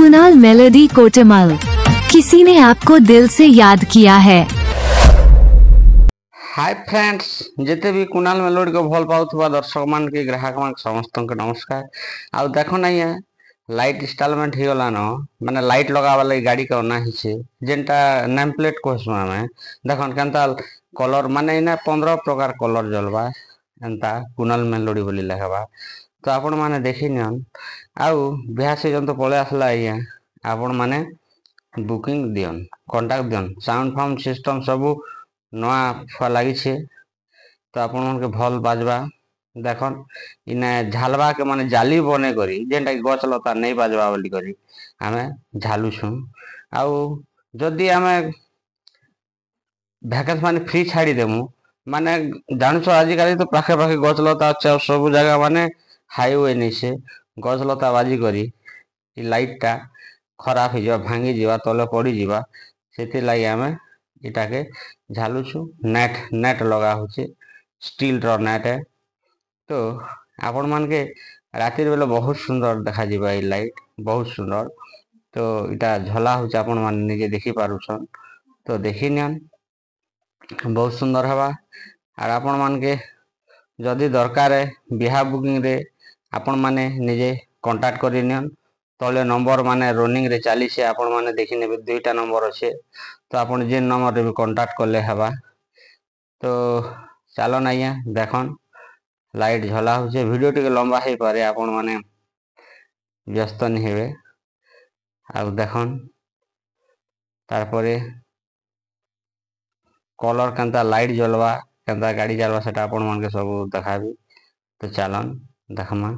Kunal melody कोटमल, किसी ने आपको दिल से याद किया है। हाय फ्रेंड्स, जिते भी कुणाल मेलोडी को भल पाउथबा दर्शक मान के ग्राहक मान समस्त को नमस्कार। आ देखो ना ये लाइट इंस्टॉलमेंट ही गलान माने लाइट लगावा लगी गाड़ी का ना हिचे जेनटा नेम प्लेट कहसु आमे देखन केनता कलर माने इना 15 प्रकार कलर जलवा एंता कुणाल मेलोडी बोली लिखबा। तो आपण माने देखि नियन आउ बिहा सीजन तो पळे आसला आया आपण माने बुकिंग दियन कांटेक्ट दियन साउंड फाउंड सिस्टम सब नवा छुआ लगी छे। तो आपण मन के भल बाजबा देखन इने झालबा के माने जाली बने करी जेनटा गछ लता नहीं बाजबा बोली करी आमे झालु छु। आउ जदी आमे भैकेंस माने फ्री छाड़ी देमु माने जानुछ आज काली तो पाखे पाखे गछ लता अच्छे सब जगह माने हाईवे नहीं से गछ लता बाजी करी ई लाइट टा खराब हो जावा भांगी जावा तले पड़ी जावा सेति लागि आमे इटा के झालु छु। नेट नेट लगा होचे स्टील रो नेट है। तो आपण मान के रातिर बेले बहुत सुंदर देखा जीवा ई लाइट बहुत सुंदर। तो इटा झला होचे आपण मान निजे देखि पारुछन। तो देखि नियन बहुत सुंदर हवा आर आपण मान के जदी दरकार है बिहा बुकिंग रे आपण माने निजे कांटेक्ट करि नियन तले नंबर माने रनिंग रे चली से आपण माने देखि नेबे दुईटा नंबर अच्छे। तो आपण जे नंबर रे भी कांटेक्ट करले हवा। तो चलो ना ये देखन लाइट झला होचे वीडियो टिके लंबा हे पारे आपण माने व्यस्त नहीं हेबे। आ देखन तारपरे कलर केनता लाइट जलवा केनता गाड़ी चलवा सेटा आपण मान के सब देखाबी। तो चलन देखमा।